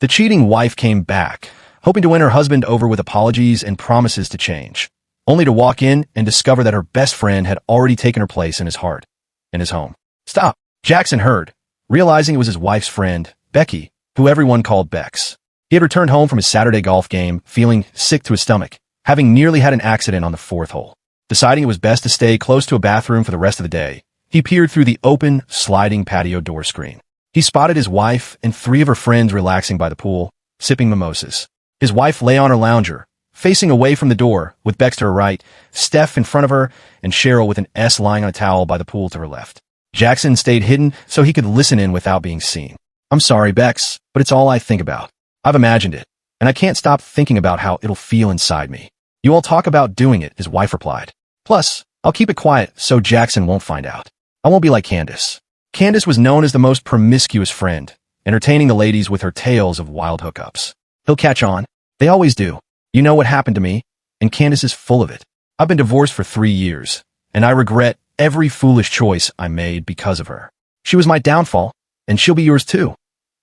The cheating wife came back, hoping to win her husband over with apologies and promises to change, only to walk in and discover that her best friend had already taken her place in his heart, in his home. Stop! Jackson heard, realizing it was his wife's friend, Becky, who everyone called Bex. He had returned home from his Saturday golf game, feeling sick to his stomach, having nearly had an accident on the fourth hole. Deciding it was best to stay close to a bathroom for the rest of the day, he peered through the open, sliding patio door screen. He spotted his wife and 3 of her friends relaxing by the pool, sipping mimosas. His wife lay on her lounger, facing away from the door, with Bex to her right, Steph in front of her, and Cheryl with an S lying on a towel by the pool to her left. Jackson stayed hidden so he could listen in without being seen. "I'm sorry, Bex, but it's all I think about. I've imagined it, and I can't stop thinking about how it'll feel inside me." "You all talk about doing it," his wife replied. "Plus, I'll keep it quiet so Jackson won't find out. I won't be like Candace." Candace was known as the most promiscuous friend, entertaining the ladies with her tales of wild hookups. "He'll catch on. They always do. You know what happened to me? And Candace is full of it. I've been divorced for 3 years, and I regret every foolish choice I made because of her. She was my downfall, and she'll be yours too,"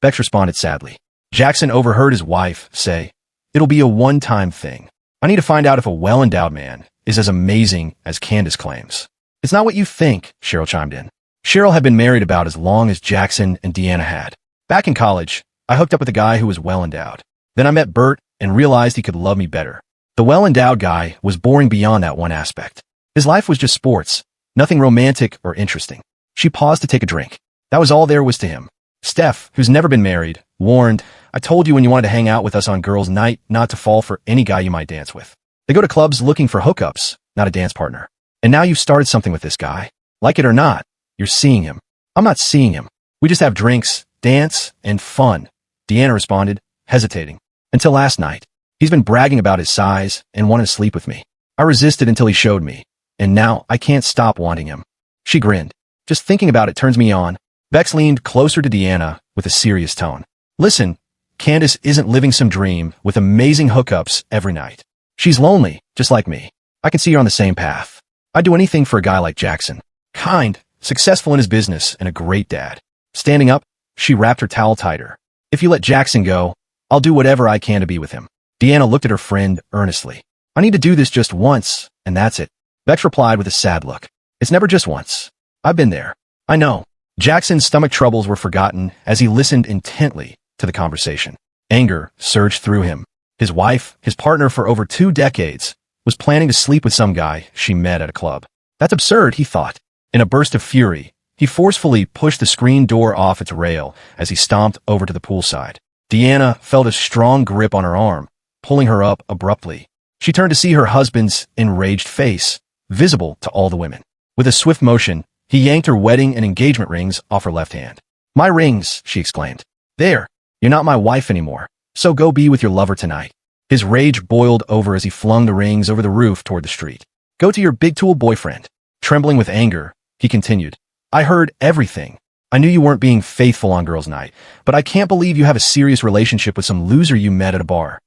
Bex responded sadly. Jackson overheard his wife say, "It'll be a one-time thing. I need to find out if a well-endowed man is as amazing as Candace claims." "It's not what you think," Cheryl chimed in. Cheryl had been married about as long as Jackson and Deanna had. "Back in college, I hooked up with a guy who was well-endowed. Then I met Bert and realized he could love me better. The well-endowed guy was boring beyond that one aspect. His life was just sports, nothing romantic or interesting." She paused to take a drink. That was all there was to him. Steph, who's never been married, warned, "I told you when you wanted to hang out with us on girls' night not to fall for any guy you might dance with. They go to clubs looking for hookups, not a dance partner. And now you've started something with this guy. Like it or not, you're seeing him." "I'm not seeing him. We just have drinks, dance, and fun," Deanna responded, hesitating. "Until last night. He's been bragging about his size and wanted to sleep with me. I resisted until he showed me, and now I can't stop wanting him." She grinned. "Just thinking about it turns me on." Bex leaned closer to Deanna with a serious tone. "Listen, Candace isn't living some dream with amazing hookups every night. She's lonely, just like me. I can see you're on the same path. I'd do anything for a guy like Jackson. Kind, successful in his business, and a great dad." Standing up, she wrapped her towel tighter. "If you let Jackson go, I'll do whatever I can to be with him." Deanna looked at her friend earnestly. "I need to do this just once, and that's it." Bex replied with a sad look. "It's never just once. I've been there. I know." Jackson's stomach troubles were forgotten as he listened intently to the conversation. Anger surged through him. His wife, his partner for over 2 decades, was planning to sleep with some guy she met at a club. That's absurd, he thought. In a burst of fury, he forcefully pushed the screen door off its rail as he stomped over to the poolside. Deanna felt a strong grip on her arm, pulling her up abruptly. She turned to see her husband's enraged face, visible to all the women. With a swift motion, he yanked her wedding and engagement rings off her left hand. "My rings," she exclaimed. "There, you're not my wife anymore, so go be with your lover tonight." His rage boiled over as he flung the rings over the roof toward the street. "Go to your big tool boyfriend." Trembling with anger, he continued, "I heard everything. I knew you weren't being faithful on girls' night, but I can't believe you have a serious relationship with some loser you met at a bar."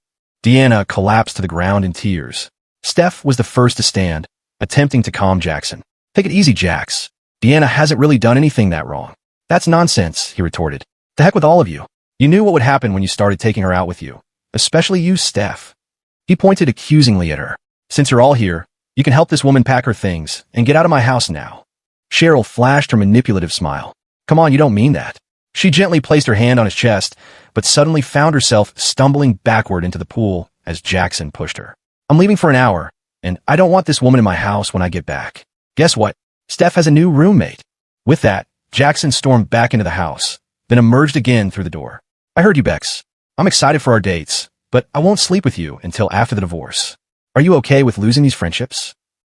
Deanna collapsed to the ground in tears. Steph was the first to stand, attempting to calm Jackson. "Take it easy, Jax. Deanna hasn't really done anything that wrong." "That's nonsense," he retorted. "The heck with all of you. You knew what would happen when you started taking her out with you. Especially you, Steph." He pointed accusingly at her. "Since you're all here, you can help this woman pack her things and get out of my house now." Cheryl flashed her manipulative smile. "Come on, you don't mean that." She gently placed her hand on his chest, but suddenly found herself stumbling backward into the pool as Jackson pushed her. "I'm leaving for an hour, and I don't want this woman in my house when I get back. Guess what? Steph has a new roommate." With that, Jackson stormed back into the house, then emerged again through the door. "I heard you, Bex. I'm excited for our dates, but I won't sleep with you until after the divorce. Are you okay with losing these friendships?"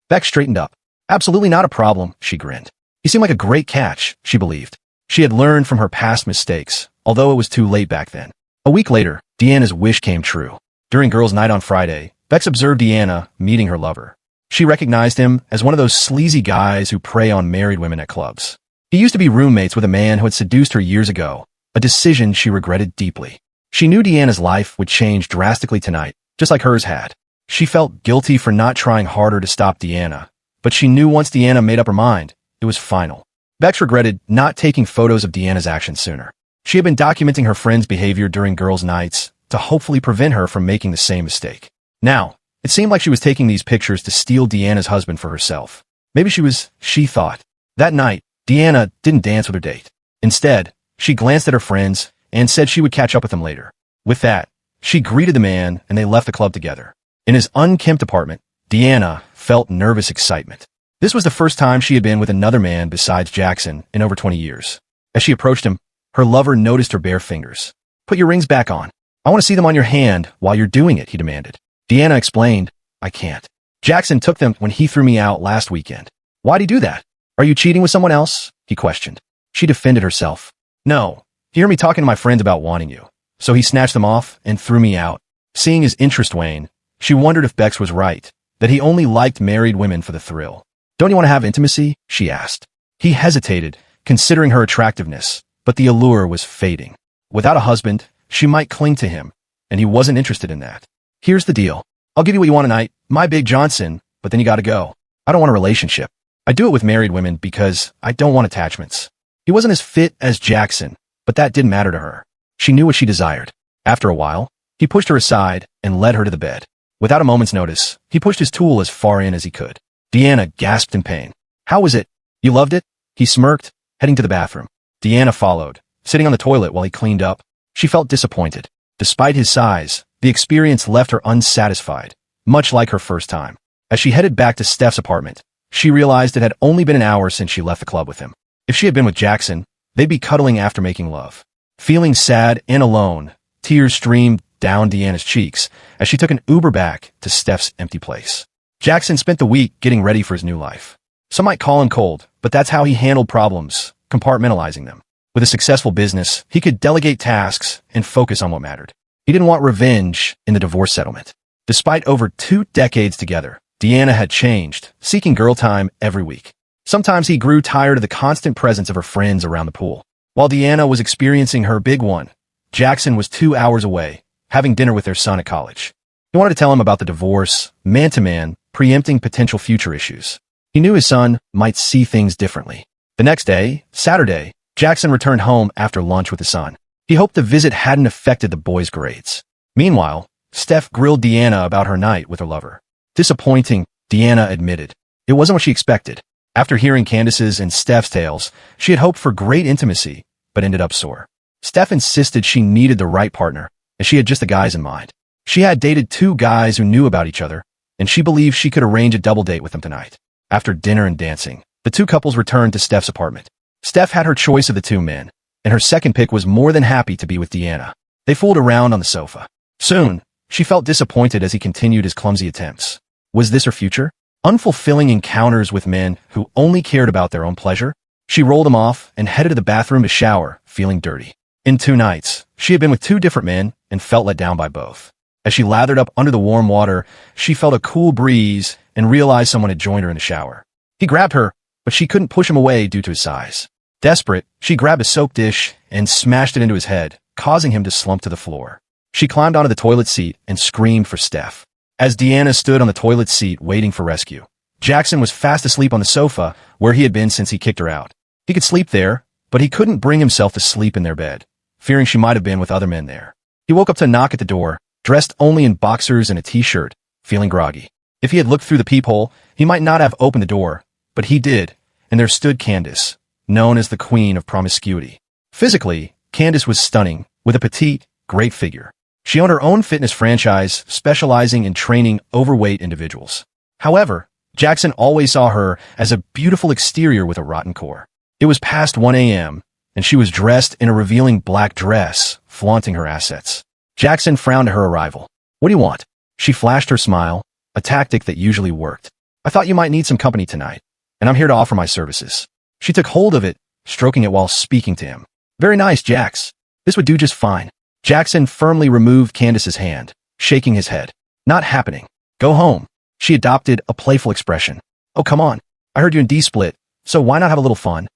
Bex straightened up. "Absolutely not a problem," she grinned. "You seem like a great catch," she believed. She had learned from her past mistakes, although it was too late back then. A week later, Deanna's wish came true. During girls' night on Friday, Bex observed Deanna meeting her lover. She recognized him as one of those sleazy guys who prey on married women at clubs. He used to be roommates with a man who had seduced her years ago, a decision she regretted deeply. She knew Deanna's life would change drastically tonight, just like hers had. She felt guilty for not trying harder to stop Deanna, but she knew once Deanna made up her mind, it was final. Bex regretted not taking photos of Deanna's actions sooner. She had been documenting her friend's behavior during girls' nights to hopefully prevent her from making the same mistake. Now, it seemed like she was taking these pictures to steal Deanna's husband for herself. Maybe she thought. That night, Deanna didn't dance with her date. Instead, she glanced at her friends and said she would catch up with them later. With that, she greeted the man and they left the club together. In his unkempt apartment, Deanna felt nervous excitement. This was the first time she had been with another man besides Jackson in over 20 years. As she approached him, her lover noticed her bare fingers. "Put your rings back on. I want to see them on your hand while you're doing it," he demanded. Deanna explained, "I can't. Jackson took them when he threw me out last weekend." "Why'd he do that? Are you cheating with someone else?" he questioned. She defended herself. "No, he heard me talking to my friends about wanting you. So he snatched them off and threw me out." Seeing his interest wane, she wondered if Bex was right, that he only liked married women for the thrill. "Don't you want to have intimacy?" she asked. He hesitated, considering her attractiveness, but the allure was fading. Without a husband, she might cling to him, and he wasn't interested in that. "Here's the deal. I'll give you what you want tonight, my Big Johnson, but then you gotta go. I don't want a relationship. I do it with married women because I don't want attachments." He wasn't as fit as Jackson, but that didn't matter to her. She knew what she desired. After a while, he pushed her aside and led her to the bed. Without a moment's notice, he pushed his tool as far in as he could. Deanna gasped in pain. "How was it? You loved it?" He smirked, heading to the bathroom. Deanna followed, sitting on the toilet while he cleaned up. She felt disappointed. Despite his size, the experience left her unsatisfied, much like her first time. As she headed back to Steph's apartment, she realized it had only been an hour since she left the club with him. If she had been with Jackson, they'd be cuddling after making love. Feeling sad and alone, tears streamed down Deanna's cheeks as she took an Uber back to Steph's empty place. Jackson spent the week getting ready for his new life. Some might call him cold, but that's how he handled problems, compartmentalizing them. With a successful business, he could delegate tasks and focus on what mattered. He didn't want revenge in the divorce settlement. Despite over 2 decades together, Deanna had changed, seeking girl time every week. Sometimes he grew tired of the constant presence of her friends around the pool. While Deanna was experiencing her big one, Jackson was 2 hours away, having dinner with their son at college. He wanted to tell him about the divorce, man-to-man, preempting potential future issues. He knew his son might see things differently. The next day, Saturday, Jackson returned home after lunch with his son. He hoped the visit hadn't affected the boy's grades. Meanwhile, Steph grilled Deanna about her night with her lover. Disappointing, Deanna admitted. It wasn't what she expected. After hearing Candace's and Steph's tales, she had hoped for great intimacy, but ended up sore. Steph insisted she needed the right partner, and she had just the guys in mind. She had dated 2 guys who knew about each other, and she believed she could arrange a double date with them tonight. After dinner and dancing, the 2 couples returned to Steph's apartment. Steph had her choice of the 2 men, and her second pick was more than happy to be with Deanna. They fooled around on the sofa. Soon, she felt disappointed as he continued his clumsy attempts. Was this her future? Unfulfilling encounters with men who only cared about their own pleasure? She rolled them off and headed to the bathroom to shower, feeling dirty. In 2 nights, she had been with 2 different men and felt let down by both. As she lathered up under the warm water, she felt a cool breeze and realized someone had joined her in the shower. He grabbed her, but she couldn't push him away due to his size. Desperate, she grabbed a soap dish and smashed it into his head, causing him to slump to the floor. She climbed onto the toilet seat and screamed for Steph. As Deanna stood on the toilet seat waiting for rescue, Jackson was fast asleep on the sofa where he had been since he kicked her out. He could sleep there, but he couldn't bring himself to sleep in their bed, fearing she might have been with other men there. He woke up to a knock at the door, dressed only in boxers and a t-shirt, feeling groggy. If he had looked through the peephole, he might not have opened the door, but he did, and there stood Candace, known as the Queen of Promiscuity. Physically, Candace was stunning, with a petite, great figure. She owned her own fitness franchise, specializing in training overweight individuals. However, Jackson always saw her as a beautiful exterior with a rotten core. It was past 1 a.m., and she was dressed in a revealing black dress, flaunting her assets. Jackson frowned at her arrival. "What do you want?" She flashed her smile, a tactic that usually worked. "I thought you might need some company tonight, and I'm here to offer my services." She took hold of it, stroking it while speaking to him. "Very nice, Jax. This would do just fine." Jackson firmly removed Candace's hand, shaking his head. "Not happening. Go home." She adopted a playful expression. "Oh, come on. I heard you in D-split, so why not have a little fun?"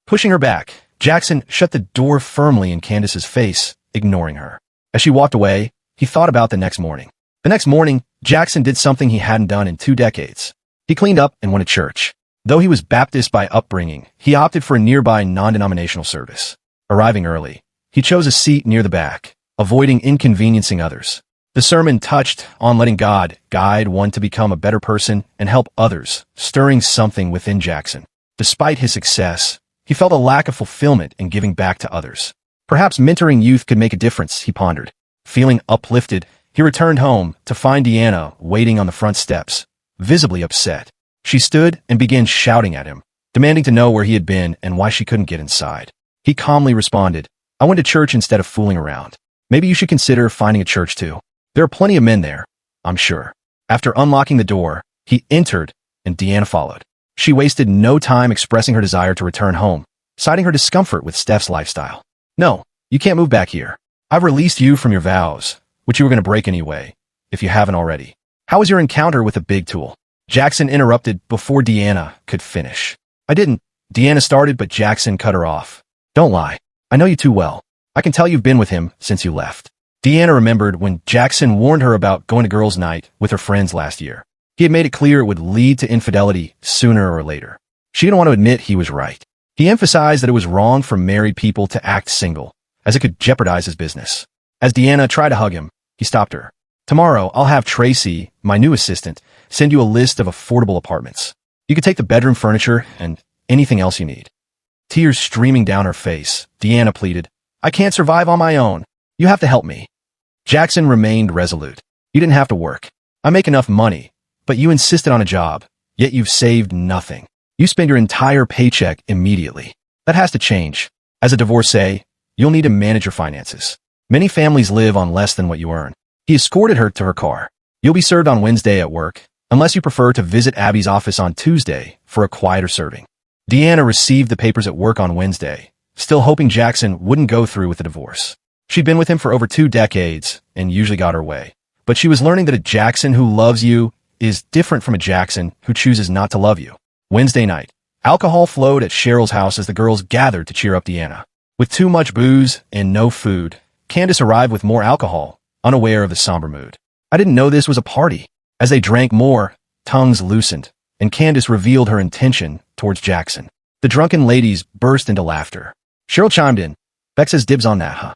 Pushing her back, Jackson shut the door firmly in Candace's face, ignoring her. As she walked away, he thought about the next morning. The next morning, Jackson did something he hadn't done in 2 decades. He cleaned up and went to church. Though he was Baptist by upbringing, he opted for a nearby non-denominational service. Arriving early, He chose a seat near the back, avoiding inconveniencing others. The sermon touched on letting God guide one to become a better person and help others, stirring something within Jackson. Despite his success, he felt a lack of fulfillment in giving back to others. Perhaps mentoring youth could make a difference, he pondered. Feeling uplifted, he returned home to find Deanna waiting on the front steps, visibly upset. She stood and began shouting at him, demanding to know where he had been and why she couldn't get inside. He calmly responded, "I went to church instead of fooling around. Maybe you should consider finding a church too. There are plenty of men there, I'm sure." After unlocking the door, he entered and Deanna followed. She wasted no time expressing her desire to return home, citing her discomfort with Steph's lifestyle. "No, you can't move back here. I've released you from your vows, which you were going to break anyway, if you haven't already. How was your encounter with the big tool?" Jackson interrupted before Deanna could finish. "I didn't." Deanna started, but Jackson cut her off. "Don't lie. I know you too well. I can tell you've been with him since you left." Deanna remembered when Jackson warned her about going to girls' night with her friends last year. He had made it clear it would lead to infidelity sooner or later. She didn't want to admit he was right. He emphasized that it was wrong for married people to act single, as it could jeopardize his business. As Deanna tried to hug him, he stopped her. "Tomorrow, I'll have Tracy, my new assistant, send you a list of affordable apartments. You can take the bedroom furniture and anything else you need." Tears streaming down her face, Deanna pleaded, "I can't survive on my own. You have to help me." Jackson remained resolute. "You didn't have to work. I make enough money, but you insisted on a job, yet you've saved nothing. You spend your entire paycheck immediately. That has to change. As a divorcee, you'll need to manage your finances. Many families live on less than what you earn." He escorted her to her car. "You'll be served on Wednesday at work, unless you prefer to visit Abby's office on Tuesday for a quieter serving." Deanna received the papers at work on Wednesday, still hoping Jackson wouldn't go through with the divorce. She'd been with him for over 2 decades and usually got her way. But she was learning that a Jackson who loves you is different from a Jackson who chooses not to love you. Wednesday night, alcohol flowed at Cheryl's house as the girls gathered to cheer up Deanna. With too much booze and no food, Candace arrived with more alcohol, unaware of the somber mood. "I didn't know this was a party." As they drank more, tongues loosened, and Candace revealed her intention towards Jackson. The drunken ladies burst into laughter. Cheryl chimed in, "Beck says dibs on that, huh?"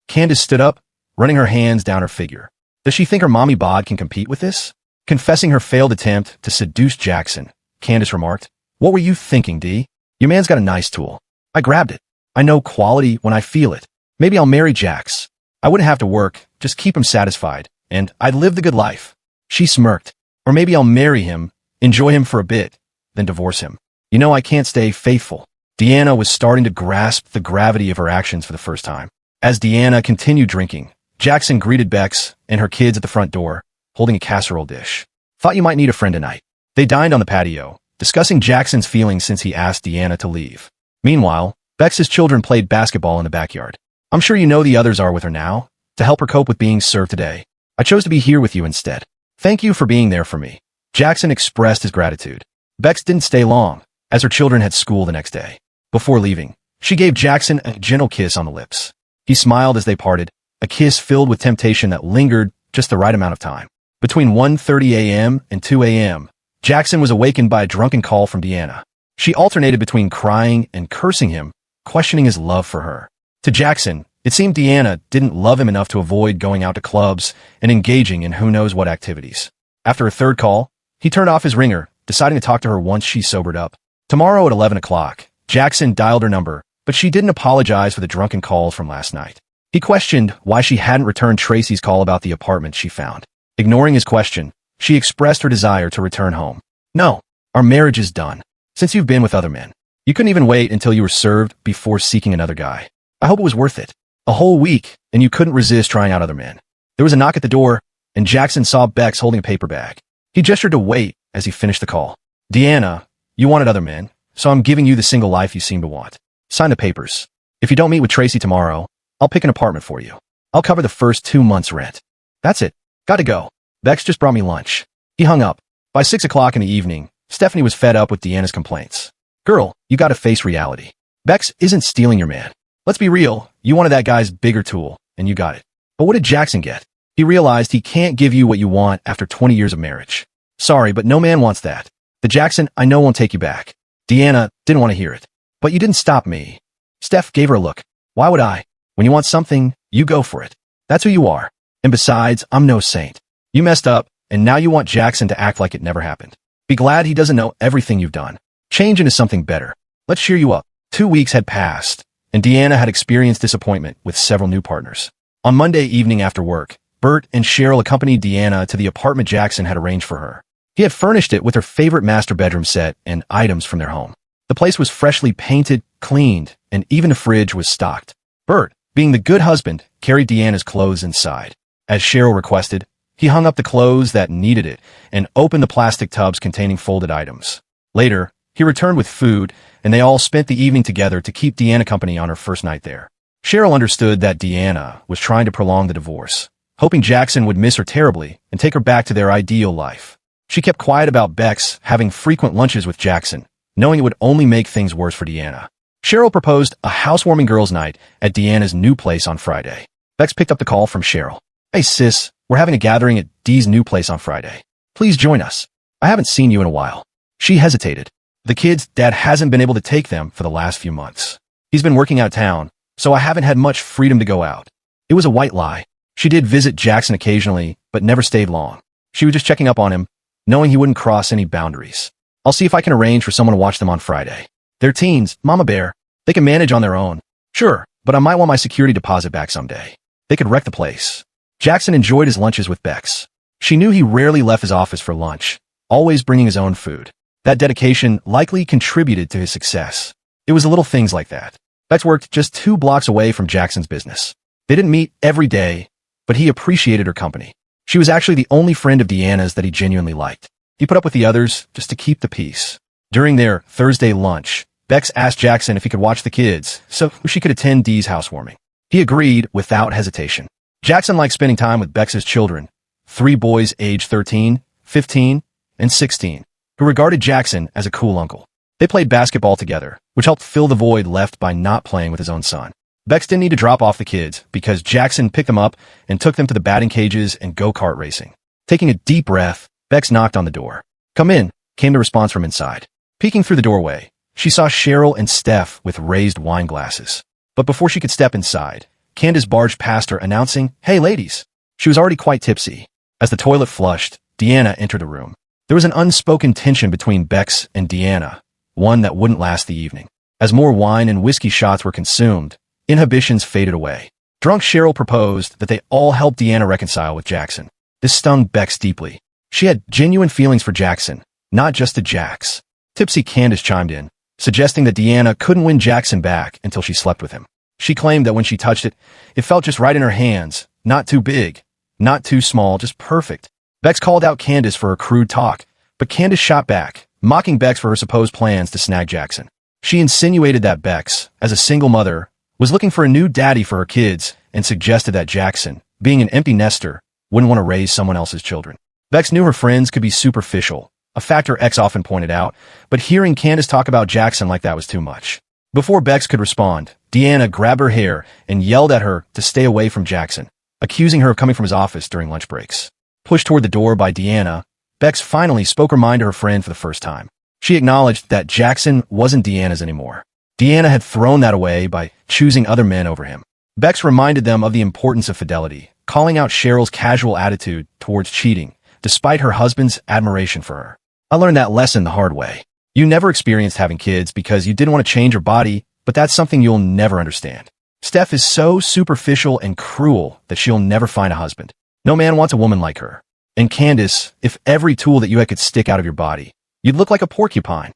Candace stood up, running her hands down her figure. Does she think her mommy bod can compete with this? Confessing her failed attempt to seduce Jackson, Candace remarked, "What were you thinking, D? Your man's got a nice tool. I grabbed it. I know quality when I feel it. Maybe I'll marry Jax. I wouldn't have to work, just keep him satisfied, and I'd live the good life." She smirked. "Or maybe I'll marry him, enjoy him for a bit, then divorce him. You know I can't stay faithful." Deanna was starting to grasp the gravity of her actions for the first time. As Deanna continued drinking, Jackson greeted Bex and her kids at the front door, holding a casserole dish. "Thought you might need a friend tonight." They dined on the patio, discussing Jackson's feelings since he asked Deanna to leave. Meanwhile, Bex's children played basketball in the backyard. "I'm sure you know the others are with her now. To help her cope with being served today, I chose to be here with you instead. Thank you for being there for me." Jackson expressed his gratitude. Bex didn't stay long, as her children had school the next day. Before leaving, she gave Jackson a gentle kiss on the lips. He smiled as they parted, a kiss filled with temptation that lingered just the right amount of time. Between 1:30 a.m. and 2 a.m., Jackson was awakened by a drunken call from Deanna. She alternated between crying and cursing him, questioning his love for her. To Jackson, it seemed Deanna didn't love him enough to avoid going out to clubs and engaging in who knows what activities. After a third call, he turned off his ringer, deciding to talk to her once she sobered up. Tomorrow at 11 o'clock, Jackson dialed her number, but she didn't apologize for the drunken calls from last night. He questioned why she hadn't returned Tracy's call about the apartment she found. Ignoring his question, she expressed her desire to return home. "No, our marriage is done. Since you've been with other men, you couldn't even wait until you were served before seeking another guy. I hope it was worth it. A whole week, and you couldn't resist trying out other men." There was a knock at the door, and Jackson saw Bex holding a paper bag. He gestured to wait as he finished the call. "Deanna, you wanted other men, so I'm giving you the single life you seem to want. Sign the papers. If you don't meet with Tracy tomorrow, I'll pick an apartment for you. I'll cover the first 2 months' rent. That's it. Got to go. Bex just brought me lunch." He hung up. By 6 o'clock in the evening, Stephanie was fed up with Deanna's complaints. "Girl, you got to face reality. Bex isn't stealing your man. Let's be real, you wanted that guy's bigger tool, and you got it. But what did Jackson get? He realized he can't give you what you want after 20 years of marriage. Sorry, but no man wants that. The Jackson I know won't take you back." Deanna didn't want to hear it. "But you didn't stop me." Steph gave her a look. "Why would I? When you want something, you go for it. That's who you are. And besides, I'm no saint. You messed up, and now you want Jackson to act like it never happened. Be glad he doesn't know everything you've done. Change into something better. Let's cheer you up. 2 weeks had passed, and Deanna had experienced disappointment with several new partners. On Monday evening after work, Bert and Cheryl accompanied Deanna to the apartment Jackson had arranged for her. He had furnished it with her favorite master bedroom set and items from their home. The place was freshly painted, cleaned, and even the fridge was stocked. Bert, being the good husband, carried Deanna's clothes inside. As Cheryl requested, he hung up the clothes that needed it and opened the plastic tubs containing folded items. Later, he returned with food, and they all spent the evening together to keep Deanna company on her first night there. Cheryl understood that Deanna was trying to prolong the divorce, hoping Jackson would miss her terribly and take her back to their ideal life. She kept quiet about Bex having frequent lunches with Jackson, knowing it would only make things worse for Deanna. Cheryl proposed a housewarming girls' night at Deanna's new place on Friday. Bex picked up the call from Cheryl. Hey sis, we're having a gathering at Dee's new place on Friday. Please join us. I haven't seen you in a while. She hesitated. The kids' dad hasn't been able to take them for the last few months. He's been working out of town, so I haven't had much freedom to go out. It was a white lie. She did visit Jackson occasionally, but never stayed long. She was just checking up on him, knowing he wouldn't cross any boundaries. I'll see if I can arrange for someone to watch them on Friday. They're teens, Mama Bear. They can manage on their own. Sure, but I might want my security deposit back someday. They could wreck the place. Jackson enjoyed his lunches with Bex. She knew he rarely left his office for lunch, always bringing his own food. That dedication likely contributed to his success. It was the little things like that. Bex worked just 2 blocks away from Jackson's business. They didn't meet every day, but he appreciated her company. She was actually the only friend of Deanna's that he genuinely liked. He put up with the others just to keep the peace. During their Thursday lunch, Bex asked Jackson if he could watch the kids so she could attend Dee's housewarming. He agreed without hesitation. Jackson liked spending time with Bex's children, 3 boys aged 13, 15, and 16, who regarded Jackson as a cool uncle. They played basketball together, which helped fill the void left by not playing with his own son. Bex didn't need to drop off the kids because Jackson picked them up and took them to the batting cages and go-kart racing. Taking a deep breath, Bex knocked on the door. Come in, came the response from inside. Peeking through the doorway, she saw Cheryl and Steph with raised wine glasses. But before she could step inside, Candace barged past her announcing, "Hey ladies." She was already quite tipsy. As the toilet flushed, Deanna entered the room. There was an unspoken tension between Bex and Deanna, one that wouldn't last the evening. As more wine and whiskey shots were consumed, inhibitions faded away. Drunk Cheryl proposed that they all help Deanna reconcile with Jackson. This stung Bex deeply. She had genuine feelings for Jackson, not just to Jax. Tipsy Candace chimed in, suggesting that Deanna couldn't win Jackson back until she slept with him. She claimed that when she touched it, it felt just right in her hands, not too big, not too small, just perfect. Bex called out Candace for her crude talk, but Candace shot back, mocking Bex for her supposed plans to snag Jackson. She insinuated that Bex, as a single mother, was looking for a new daddy for her kids and suggested that Jackson, being an empty nester, wouldn't want to raise someone else's children. Bex knew her friends could be superficial, a factor X often pointed out, but hearing Candace talk about Jackson like that was too much. Before Bex could respond, Deanna grabbed her hair and yelled at her to stay away from Jackson, accusing her of coming from his office during lunch breaks. Pushed toward the door by Deanna, Bex finally spoke her mind to her friend for the first time. She acknowledged that Jackson wasn't Deanna's anymore. Deanna had thrown that away by choosing other men over him. Bex reminded them of the importance of fidelity, calling out Cheryl's casual attitude towards cheating, despite her husband's admiration for her. I learned that lesson the hard way. You never experienced having kids because you didn't want to change your body, but that's something you'll never understand. Steph is so superficial and cruel that she'll never find a husband. No man wants a woman like her. And Candace, if every tool that you had could stick out of your body, you'd look like a porcupine.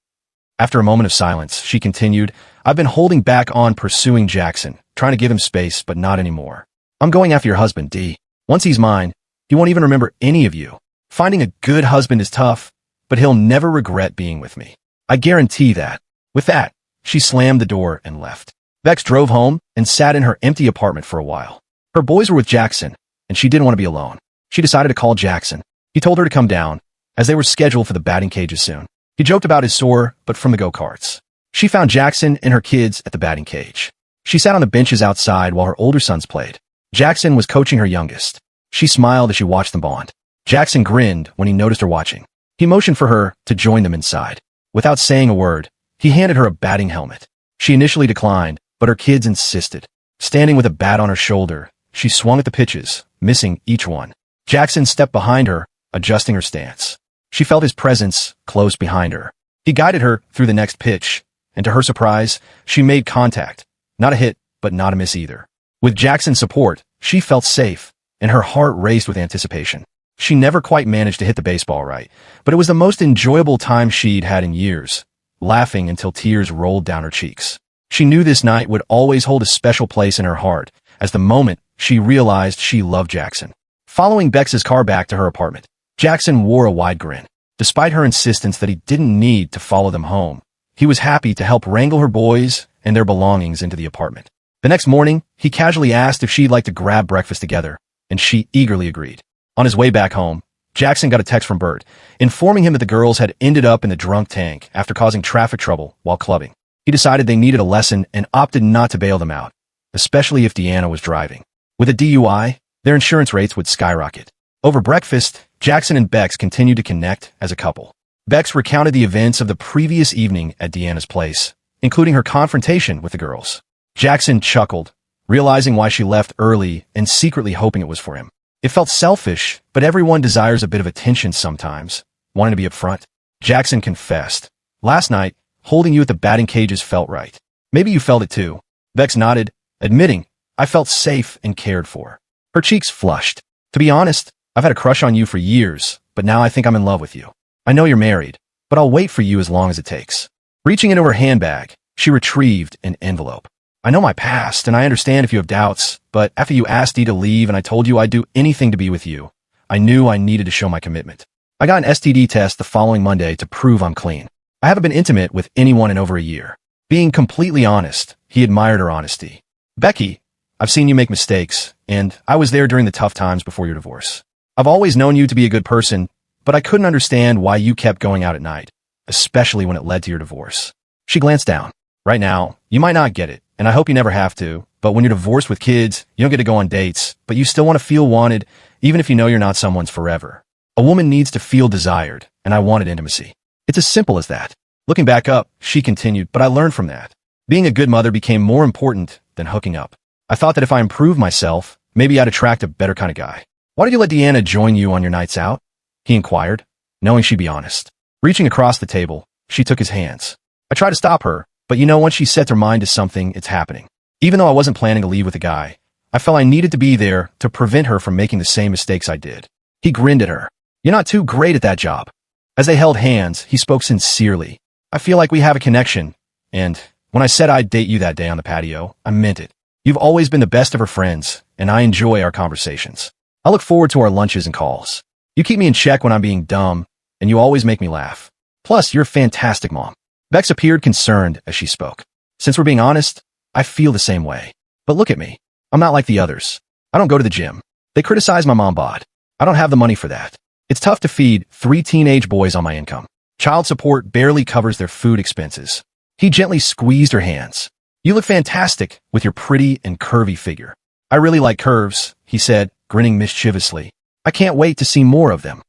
After a moment of silence, she continued, I've been holding back on pursuing Jackson, trying to give him space, but not anymore. I'm going after your husband, Dee. Once he's mine, he won't even remember any of you. Finding a good husband is tough, but he'll never regret being with me. I guarantee that. With that, she slammed the door and left. Bex drove home and sat in her empty apartment for a while. Her boys were with Jackson, and she didn't want to be alone. She decided to call Jackson. He told her to come down, as they were scheduled for the batting cages soon. He joked about his sore, but from the go-karts. She found Jackson and her kids at the batting cage. She sat on the benches outside while her older sons played. Jackson was coaching her youngest. She smiled as she watched them bond. Jackson grinned when he noticed her watching. He motioned for her to join them inside. Without saying a word, he handed her a batting helmet. She initially declined, but her kids insisted. Standing with a bat on her shoulder, she swung at the pitches, missing each one. Jackson stepped behind her, adjusting her stance. She felt his presence close behind her. He guided her through the next pitch, and to her surprise, she made contact. Not a hit, but not a miss either. With Jackson's support, she felt safe, and her heart raced with anticipation. She never quite managed to hit the baseball right, but it was the most enjoyable time she'd had in years, laughing until tears rolled down her cheeks. She knew this night would always hold a special place in her heart, as the moment she realized she loved Jackson. Following Bex's car back to her apartment, Jackson wore a wide grin. Despite her insistence that he didn't need to follow them home, he was happy to help wrangle her boys and their belongings into the apartment. The next morning, he casually asked if she'd like to grab breakfast together, and she eagerly agreed. On his way back home, Jackson got a text from Bert, informing him that the girls had ended up in the drunk tank after causing traffic trouble while clubbing. He decided they needed a lesson and opted not to bail them out, especially if Deanna was driving. With a DUI, their insurance rates would skyrocket. Over breakfast, Jackson and Bex continued to connect as a couple. Bex recounted the events of the previous evening at Deanna's place, including her confrontation with the girls. Jackson chuckled, realizing why she left early and secretly hoping it was for him. It felt selfish, but everyone desires a bit of attention sometimes, wanting to be upfront. Jackson confessed. Last night, holding you at the batting cages felt right. Maybe you felt it too. Bex nodded, admitting, I felt safe and cared for. Her cheeks flushed. To be honest, I've had a crush on you for years, but now I think I'm in love with you. I know you're married, but I'll wait for you as long as it takes. Reaching into her handbag, she retrieved an envelope. I know my past, and I understand if you have doubts, but after you asked Dee to leave and I told you I'd do anything to be with you, I knew I needed to show my commitment. I got an STD test the following Monday to prove I'm clean. I haven't been intimate with anyone in over a year. Being completely honest, he admired her honesty. Becky, I've seen you make mistakes, and I was there during the tough times before your divorce. I've always known you to be a good person, but I couldn't understand why you kept going out at night, especially when it led to your divorce. She glanced down. Right now, you might not get it, and I hope you never have to, but when you're divorced with kids, you don't get to go on dates, but you still want to feel wanted, even if you know you're not someone's forever. A woman needs to feel desired, and I wanted intimacy. It's as simple as that. Looking back up, she continued, but I learned from that. Being a good mother became more important than hooking up. I thought that if I improved myself, maybe I'd attract a better kind of guy. Why did you let Deanna join you on your nights out? He inquired, knowing she'd be honest. Reaching across the table, she took his hands. I tried to stop her, but once she sets her mind to something, it's happening. Even though I wasn't planning to leave with a guy, I felt I needed to be there to prevent her from making the same mistakes I did. He grinned at her. You're not too great at that job. As they held hands, he spoke sincerely. I feel like we have a connection, and when I said I'd date you that day on the patio, I meant it. You've always been the best of her friends, and I enjoy our conversations. I look forward to our lunches and calls. You keep me in check when I'm being dumb, and you always make me laugh. Plus, you're a fantastic mom. Bex appeared concerned as she spoke. Since we're being honest, I feel the same way. But look at me. I'm not like the others. I don't go to the gym. They criticize my mom bod. I don't have the money for that. It's tough to feed 3 teenage boys on my income. Child support barely covers their food expenses. He gently squeezed her hands. You look fantastic with your pretty and curvy figure. I really like curves, he said, grinning mischievously. I can't wait to see more of them.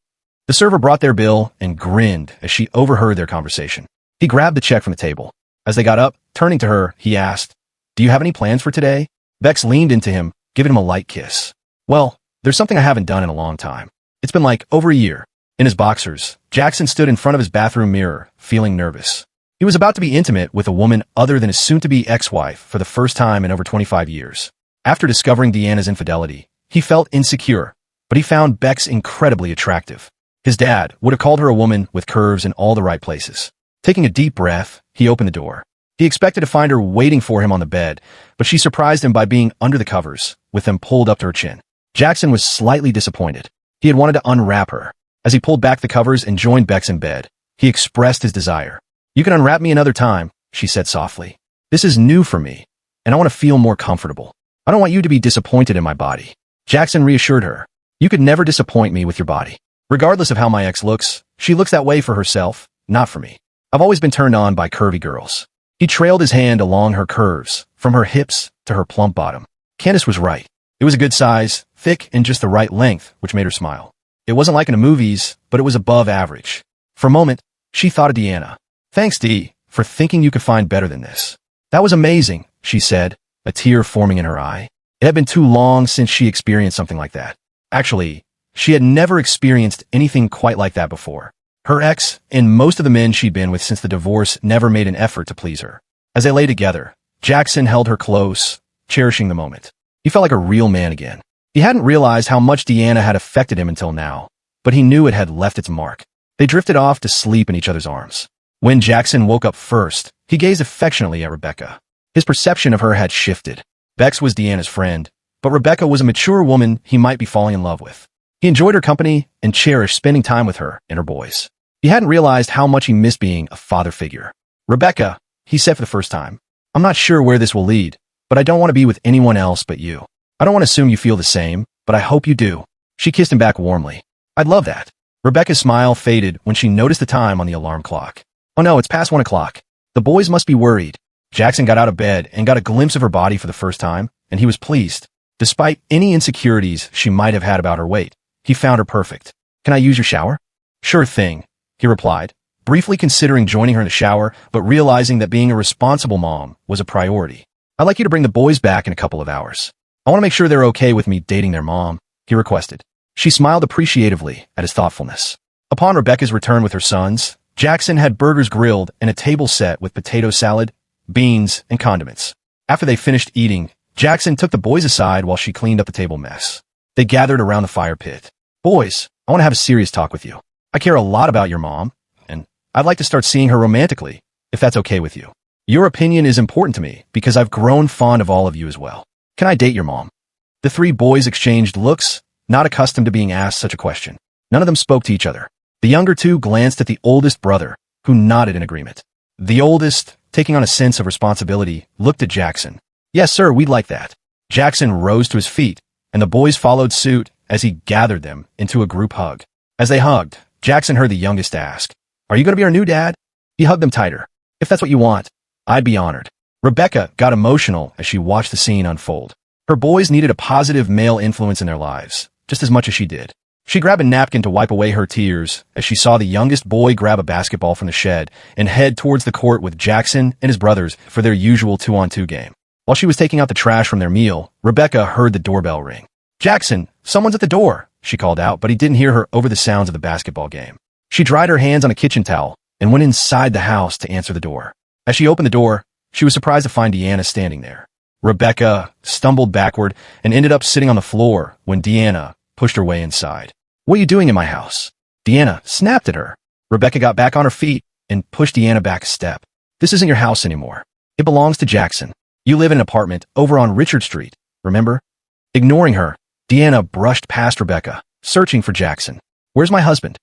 The server brought their bill and grinned as she overheard their conversation. He grabbed the check from the table. As they got up, turning to her, he asked, Do you have any plans for today? Bex leaned into him, giving him a light kiss. Well, there's something I haven't done in a long time. It's been like over a year. In his boxers, Jackson stood in front of his bathroom mirror, feeling nervous. He was about to be intimate with a woman other than his soon-to-be ex-wife for the first time in over 25 years. After discovering Deanna's infidelity, he felt insecure, but he found Bex incredibly attractive. His dad would have called her a woman with curves in all the right places. Taking a deep breath, he opened the door. He expected to find her waiting for him on the bed, but she surprised him by being under the covers, with them pulled up to her chin. Jackson was slightly disappointed. He had wanted to unwrap her. As he pulled back the covers and joined Bex in bed, he expressed his desire. You can unwrap me another time, she said softly. This is new for me, and I want to feel more comfortable. I don't want you to be disappointed in my body. Jackson reassured her. You could never disappoint me with your body. Regardless of how my ex looks, she looks that way for herself, not for me. I've always been turned on by curvy girls. He trailed his hand along her curves, from her hips to her plump bottom. Candace was right. It was a good size, thick, and just the right length, which made her smile. It wasn't like in the movies, but it was above average. For a moment, she thought of Deanna. Thanks, Dee, for thinking you could find better than this. That was amazing, she said, a tear forming in her eye. It had been too long since she experienced something like that. Actually, she had never experienced anything quite like that before. Her ex, and most of the men she'd been with since the divorce, never made an effort to please her. As they lay together, Jackson held her close, cherishing the moment. He felt like a real man again. He hadn't realized how much Deanna had affected him until now, but he knew it had left its mark. They drifted off to sleep in each other's arms. When Jackson woke up first, he gazed affectionately at Rebecca. His perception of her had shifted. Bex was Deanna's friend, but Rebecca was a mature woman he might be falling in love with. He enjoyed her company and cherished spending time with her and her boys. He hadn't realized how much he missed being a father figure. "Rebecca," he said for the first time, "I'm not sure where this will lead, but I don't want to be with anyone else but you. I don't want to assume you feel the same, but I hope you do." She kissed him back warmly. "I'd love that." Rebecca's smile faded when she noticed the time on the alarm clock. "Oh no, it's past 1 o'clock. The boys must be worried." Jackson got out of bed and got a glimpse of her body for the first time, and he was pleased. Despite any insecurities she might have had about her weight, he found her perfect. "Can I use your shower?" "Sure thing," he replied, briefly considering joining her in the shower, but realizing that being a responsible mom was a priority. "I'd like you to bring the boys back in a couple of hours. I want to make sure they're okay with me dating their mom," he requested. She smiled appreciatively at his thoughtfulness. Upon Rebecca's return with her sons, Jackson had burgers grilled and a table set with potato salad, beans, and condiments. After they finished eating, Jackson took the boys aside while she cleaned up the table mess. They gathered around the fire pit. "Boys, I want to have a serious talk with you. I care a lot about your mom, and I'd like to start seeing her romantically, if that's okay with you. Your opinion is important to me because I've grown fond of all of you as well. Can I date your mom?" The three boys exchanged looks, not accustomed to being asked such a question. None of them spoke to each other. The younger two glanced at the oldest brother, who nodded in agreement. The oldest, taking on a sense of responsibility, looked at Jackson. "Yes, sir, we'd like that." Jackson rose to his feet, and the boys followed suit as he gathered them into a group hug. As they hugged, Jackson heard the youngest ask, "Are you going to be our new dad?" He hugged them tighter. "If that's what you want, I'd be honored." Rebecca got emotional as she watched the scene unfold. Her boys needed a positive male influence in their lives, just as much as she did. She grabbed a napkin to wipe away her tears as she saw the youngest boy grab a basketball from the shed and head towards the court with Jackson and his brothers for their usual 2-on-2 game. While she was taking out the trash from their meal, Rebecca heard the doorbell ring. "Jackson, someone's at the door," she called out, but he didn't hear her over the sounds of the basketball game. She dried her hands on a kitchen towel and went inside the house to answer the door. As she opened the door, she was surprised to find Deanna standing there. Rebecca stumbled backward and ended up sitting on the floor when Deanna pushed her way inside. "What are you doing in my house?" Deanna snapped at her. Rebecca got back on her feet and pushed Deanna back a step. "This isn't your house anymore. It belongs to Jackson. You live in an apartment over on Richard Street, remember?" Ignoring her, Deanna brushed past Rebecca, searching for Jackson. "Where's my husband?"